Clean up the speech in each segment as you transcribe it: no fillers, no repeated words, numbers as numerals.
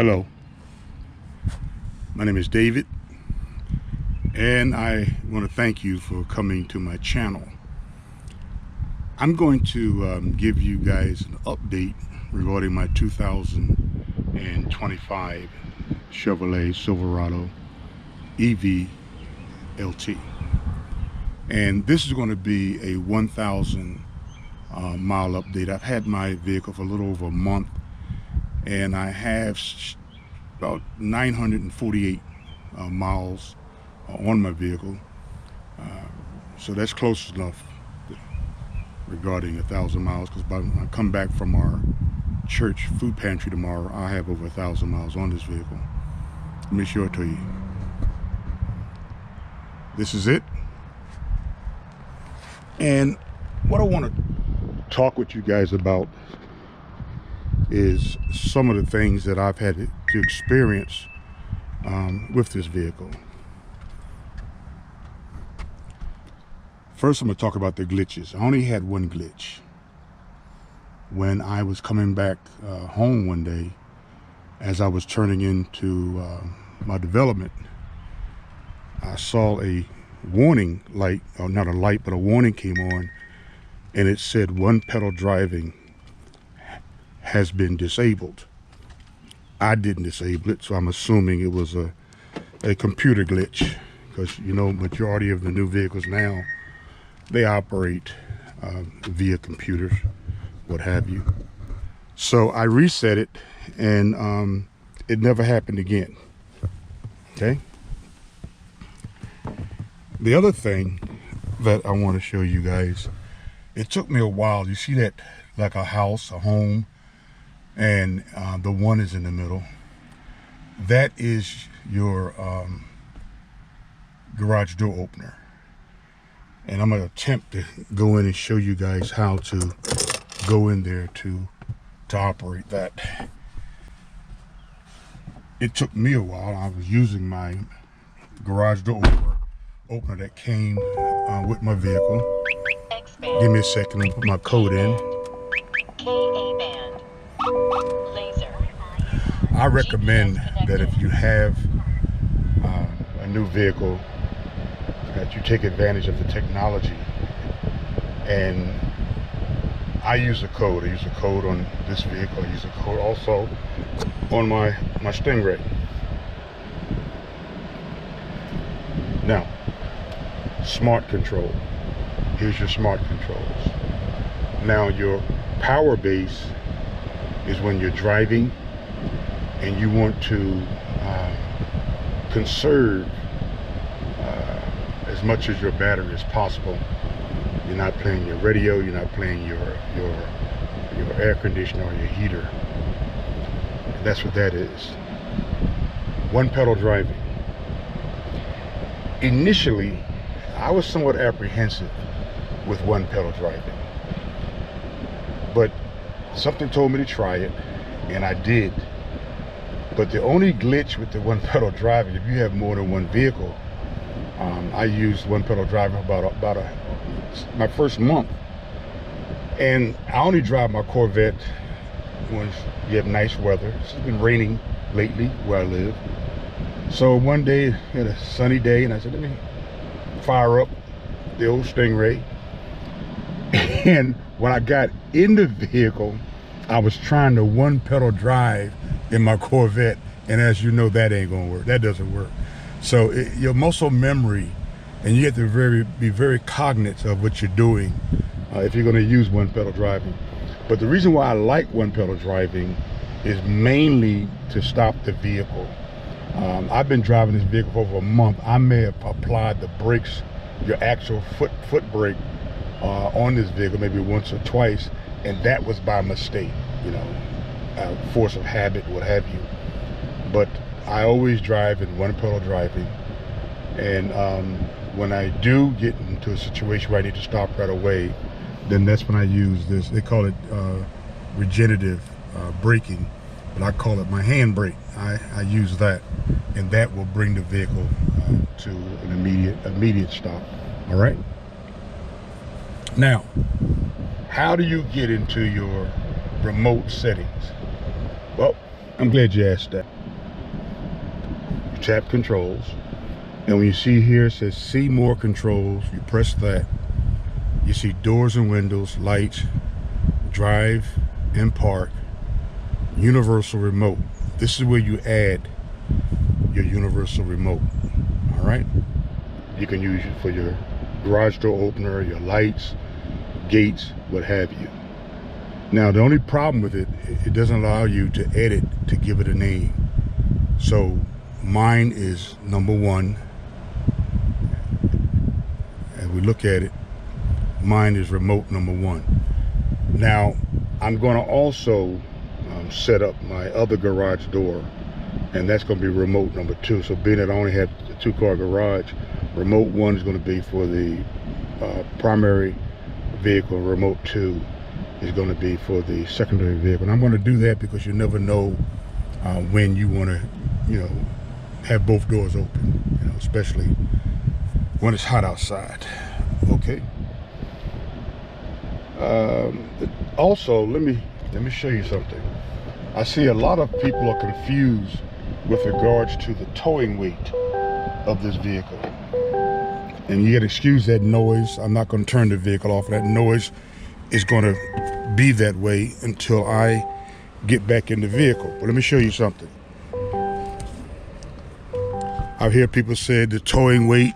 Hello, my name is David, and I want to thank you for coming to my channel. I'm going to give you guys an update regarding my 2025 Chevrolet Silverado EV LT. And this is going to be a 1,000 mile update. I've had my vehicle for a little over a month, and I have about 948 miles on my vehicle. So that's close enough regarding 1,000 miles, because when I come back from our church food pantry tomorrow, I have over 1,000 miles on this vehicle. Let me show it to you. This is it. And what I want to talk with you guys about is some of the things that I've had to experience with this vehicle. First, I'm going to talk about the glitches. I only had one glitch. When I was coming back home one day, as I was turning into my development, I saw a warning light, or not a light, but a warning came on, and it said one pedal driving has been disabled. I didn't disable it, so I'm assuming it was a computer glitch, because you know, majority of the new vehicles now, they operate via computers, what have you. So I reset it, and it never happened again. Okay. The other thing that I want to show you guys, it took me a while. You see that, like a house, a home, and the one is in the middle. That is your garage door opener. And I'm going to attempt to go in and show you guys how to go in there to operate that. It took me a while. I was using my garage door opener that came with my vehicle. Give me a second, I'm gonna put my code in. I recommend that if you have a new vehicle, that you take advantage of the technology. And I use a code. I use a code on this vehicle. I use a code also on my Stingray. Now, smart control. Here's your smart controls. Now, your power base is when you're driving and you want to conserve as much as your battery as possible. You're not playing your radio, you're not playing your air conditioner or your heater. And that's what that is. One pedal driving. Initially, I was somewhat apprehensive with one pedal driving, but something told me to try it, and I did. But the only glitch with the one pedal driving, if you have more than one vehicle, I used one pedal driving about my first month, and I only drive my Corvette when you have nice weather. It's been raining lately where I live. So one day, I had a sunny day, and I said, let me fire up the old Stingray. And when I got in the vehicle, I was trying to one pedal drive in my Corvette, and as you know, that ain't gonna work. That doesn't work. So your muscle memory, and you have to be very cognizant of what you're doing if you're gonna use one pedal driving. But the reason why I like one pedal driving is mainly to stop the vehicle. I've been driving this vehicle for over a month. I may have applied the brakes, your actual foot brake on this vehicle maybe once or twice, and that was by mistake, you know, force of habit, what have you. But I always drive in one pedal driving, and when I do get into a situation where I need to stop right away, then that's when I use this. They call it regenerative braking, but I call it my hand brake. I use that, and that will bring the vehicle to an immediate stop. All right. Now, how do you get into your remote settings? Well, I'm glad you asked that. You tap controls, and when you see here it says see more controls, you press that. You see doors and windows, lights, drive and park, universal remote. This is where you add your universal remote. All right, you can use it for your garage door opener, your lights, gates, what have you. Now the only problem with it, it doesn't allow you to edit, to give it a name. So mine is number 1. As we look at it, mine is remote number 1. Now I'm going to also set up my other garage door, and that's going to be remote number 2. So being that I only have a 2-car garage, remote 1 is going to be for the primary vehicle. Remote 2 is going to be for the secondary vehicle. And I'm going to do that because you never know when you want to, have both doors open, especially when it's hot outside. Okay. Also, let me show you something. I see a lot of people are confused with regards to the towing weight of this vehicle. And you gotta excuse that noise. I'm not gonna turn the vehicle off. That noise is gonna be that way until I get back in the vehicle. But let me show you something. I've heard people say the towing weight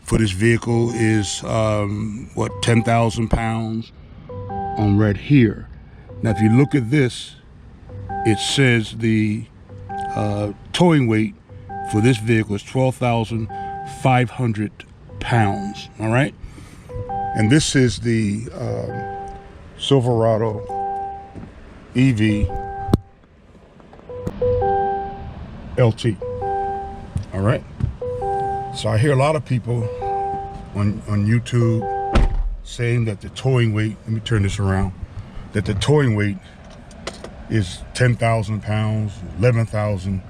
for this vehicle is 10,000 pounds on right here. Now if you look at this, it says the towing weight for this vehicle is 12,500 pounds. All right, and this is the Silverado EV LT. All right, so I hear a lot of people on YouTube saying that the towing weight, let me turn this around, that the towing weight is 10,000 pounds, 11,000.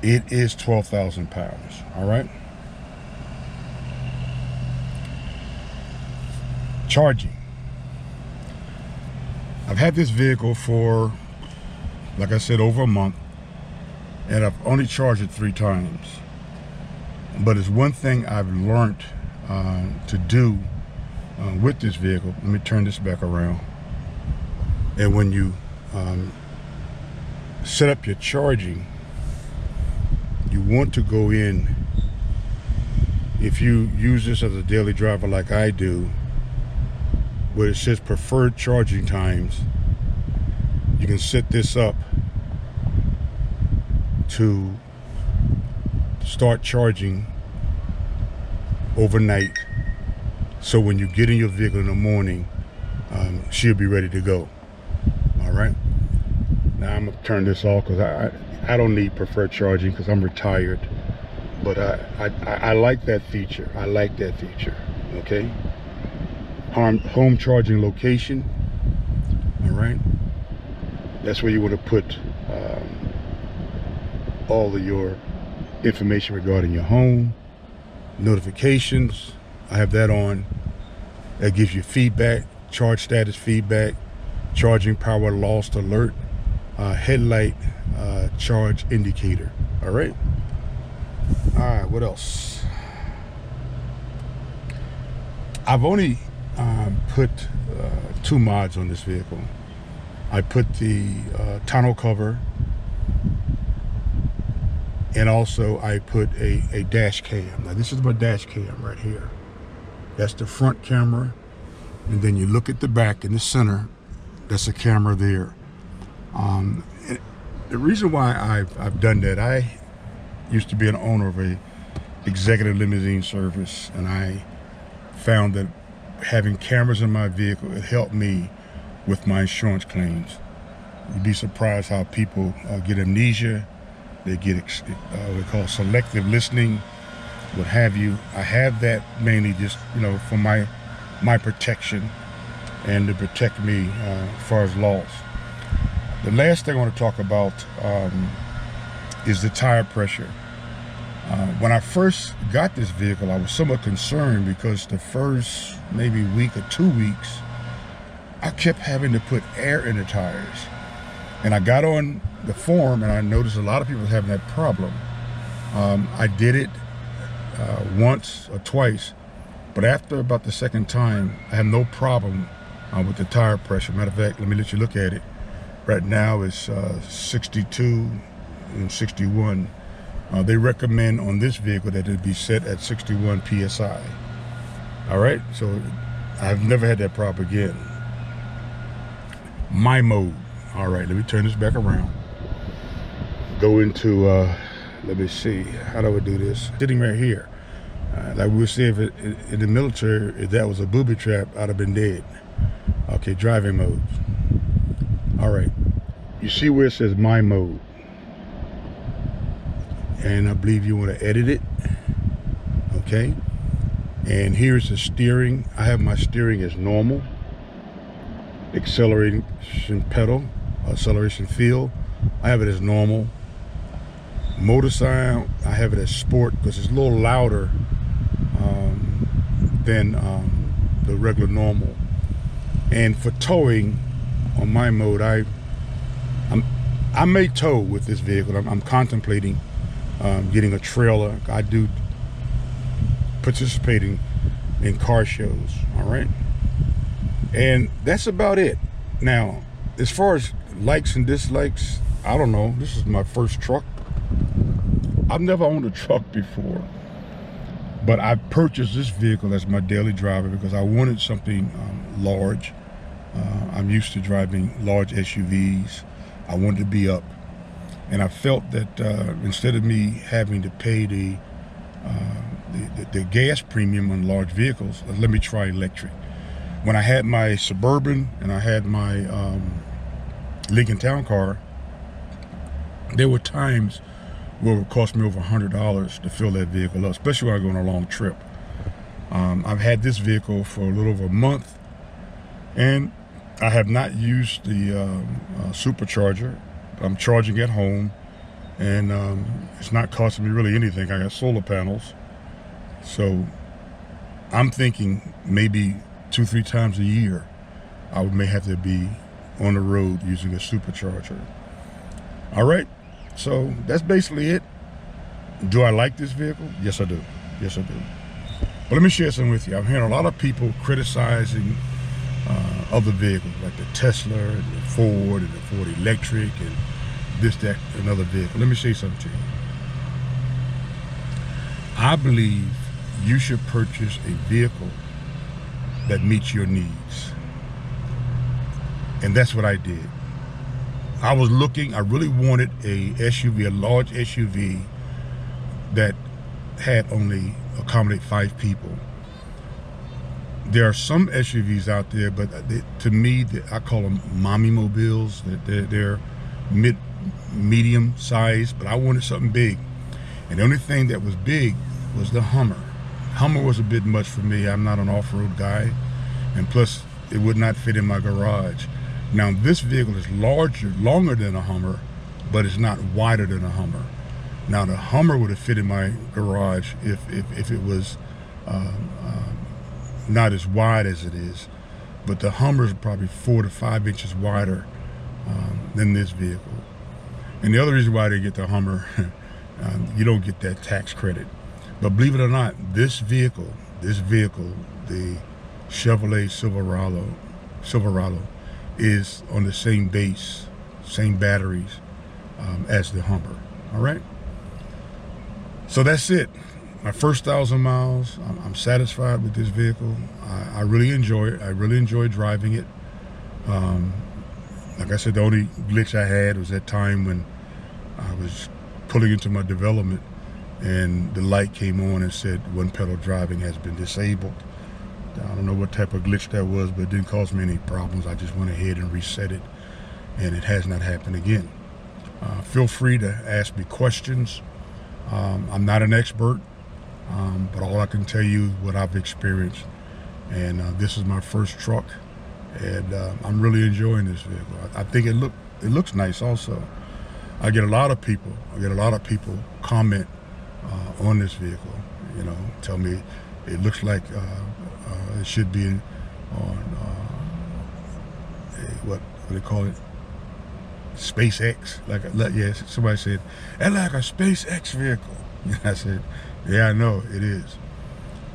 It is 12,000 pounds. All right. Charging. I've had this vehicle for, like I said, over a month, and I've only charged it 3 times. But it's one thing I've learned to do with this vehicle. Let me turn this back around. And when you set up your charging, you want to go in, if you use this as a daily driver like I do, where it says preferred charging times, you can set this up to start charging overnight, so when you get in your vehicle in the morning, she'll be ready to go. All right, now I'm gonna turn this off because I don't need preferred charging because I'm retired, but I like that feature. I like that feature. Okay, home charging location. All right, that's where you want to put all of your information regarding your home. Notifications, I have that on. That gives you feedback, charge status feedback, charging power lost alert, headlight charge indicator. All right, what else? I've only put 2 mods on this vehicle. I put the tonneau cover, and also I put a dash cam. Now this is my dash cam right here. That's the front camera, and then you look at the back in the center, that's a camera there. The reason why I've done that, I used to be an owner of a executive limousine service, and I found that having cameras in my vehicle, it helped me with my insurance claims. You'd be surprised how people get amnesia. They get what we call selective listening, what have you. I have that mainly just, for my protection and to protect me as far as loss. The last thing I want to talk about is the tire pressure. When I first got this vehicle, I was somewhat concerned because the first maybe week or 2 weeks, I kept having to put air in the tires. And I got on the forum and I noticed a lot of people having that problem. I did it once or twice, but after about the second time, I had no problem with the tire pressure. Matter of fact, let me let you look at it. Right now it's 62 and 61. They recommend on this vehicle that it be set at 61 PSI. All right, so I've never had that problem again. My mode. All right, let me turn this back around. Go into, let me see, how do I do this? Sitting right here. Like we would say if in the military, if that was a booby trap, I'd have been dead. Okay, driving mode. All right, you see where it says my mode. And I believe you want to edit it. Okay, and here's the steering. I have my steering as normal. Acceleration pedal, acceleration feel, I have it as normal. Motor sound, I have it as sport because it's a little louder than the regular normal. And for towing, on my mode, I may tow with this vehicle. I'm contemplating getting a trailer. I do participating in car shows. All right, and that's about it. Now, as far as likes and dislikes, I don't know. This is my first truck. I've never owned a truck before, but I purchased this vehicle as my daily driver because I wanted something large. I'm used to driving large SUVs. I wanted to be up, and I felt that instead of me having to pay the gas premium on large vehicles, let me try electric. When I had my Suburban and I had my Lincoln Town Car, there were times where it would cost me over $100 to fill that vehicle up, especially when I go on a long trip. I've had this vehicle for a little over a month, and I have not used the supercharger. I'm charging at home, and it's not costing me really anything. I got solar panels, so I'm thinking maybe 2-3 times a year I may have to be on the road using a supercharger. All right, so that's basically it. Do I like this vehicle? Yes, I do. Yes, I do. But let me share something with you. I'm hearing a lot of people criticizing other vehicles like the Tesla and the Ford and the Ford Electric and this, that, another vehicle. Let me say something to you. I believe you should purchase a vehicle that meets your needs. And that's what I did. I was looking, I really wanted a SUV, a large SUV that had only accommodate 5 people. There are some SUVs out there, but to me, I call them mommy mobiles. They're medium size, but I wanted something big. And the only thing that was big was the Hummer. Hummer was a bit much for me. I'm not an off-road guy, and plus it would not fit in my garage. Now this vehicle is longer than a Hummer, but it's not wider than a Hummer. Now the Hummer would have fit in my garage if it was not as wide as it is, but the Hummer is probably 4 to 5 inches wider than this vehicle. And the other reason why they get the Hummer, you don't get that tax credit. But believe it or not, this vehicle, the Chevrolet Silverado, is on the same base, same batteries as the Hummer. All right. So that's it. My first 1,000 miles. I'm satisfied with this vehicle. I really enjoy it. I really enjoy driving it. Like I said, the only glitch I had was that time when I was pulling into my development and the light came on and said one pedal driving has been disabled. I don't know what type of glitch that was, but it didn't cause me any problems. I just went ahead and reset it, and it has not happened again. Feel free to ask me questions. I'm not an expert, but all I can tell you is what I've experienced. And this is my first truck, and I'm really enjoying this vehicle. I think it looks nice also. I get a lot of people comment on this vehicle, you know, tell me it looks like it should be on what do they call it, SpaceX. Yes, somebody said, that's like a SpaceX vehicle. And I said, yeah, I know, it is.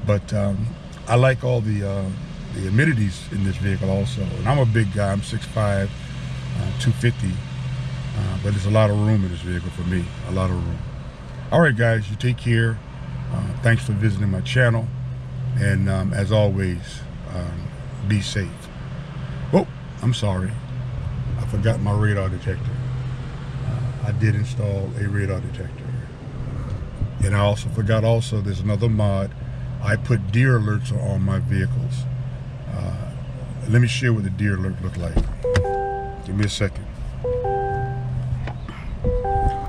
But I like all the amenities in this vehicle also. And I'm a big guy, I'm 6'5", 250. But there's a lot of room in this vehicle for me, a lot of room. All right, guys, you take care. Thanks for visiting my channel. And as always, be safe. Oh, I'm sorry. I forgot my radar detector. I did install a radar detector. And I also forgot there's another mod. I put deer alerts on my vehicles. Let me share what the deer alert look like. Give me a second.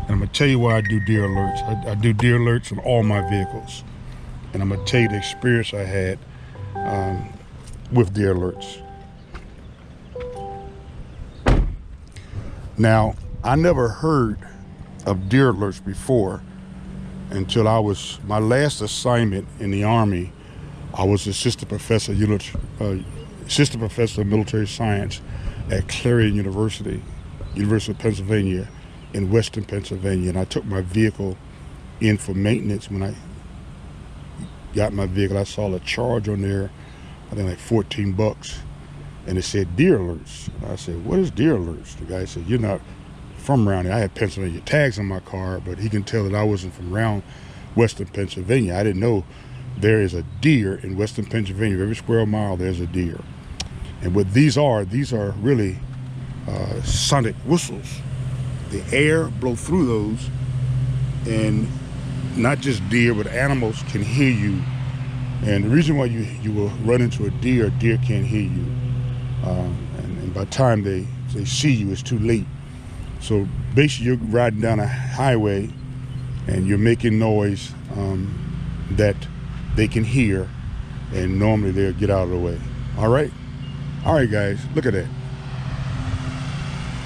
And I'm gonna tell you why I do deer alerts. I do deer alerts on all my vehicles. And I'm gonna tell you the experience I had with deer alerts. Now, I never heard of deer alerts before until my last assignment in the Army. I was assistant professor of military science at Clarion University of Pennsylvania in Western Pennsylvania. And I took my vehicle in for maintenance. When I got my vehicle, I saw a charge on there, I think like $14. And it said deer alerts. I said, what is deer alerts? The guy said, you're not from around here. I had Pennsylvania tags on my car, but he can tell that I wasn't from around Western Pennsylvania. I didn't know there is a deer in Western Pennsylvania. Every square mile, there's a deer. And what these are really sonic whistles. The air blow through those, and not just deer, but animals can hear you. And the reason why you will run into a deer can't hear you. And by the time they see you, it's too late. So basically you're riding down a highway and you're making noise that they can hear, and normally they'll get out of the way. All right guys, look at that.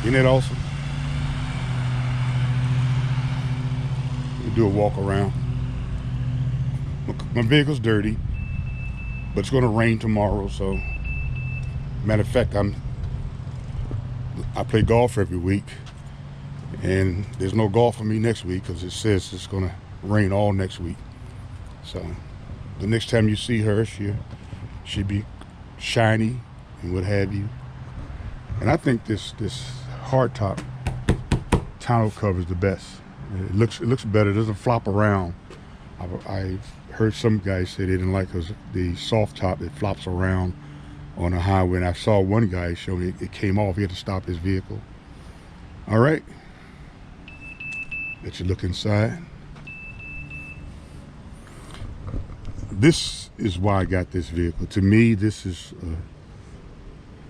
Isn't that awesome? We'll do a walk around. My vehicle's dirty, but it's gonna rain tomorrow, so matter of fact, I play golf every week, and there's no golf for me next week because it says it's gonna rain all next week. So the next time you see her, she'll be shiny and what have you. And I think this hardtop tonneau cover is the best. It looks better. It doesn't flop around. I've heard some guys say they didn't like the soft top. It flops around on the highway, and I saw one guy show me it came off. He had to stop his vehicle. All right, let you look inside. This is why I got this vehicle. To me, this is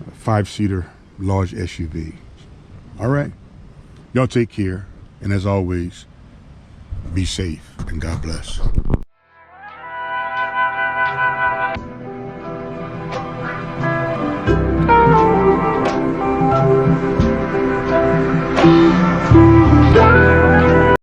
a 5-seater large SUV. All right, y'all take care, and as always, be safe and God bless.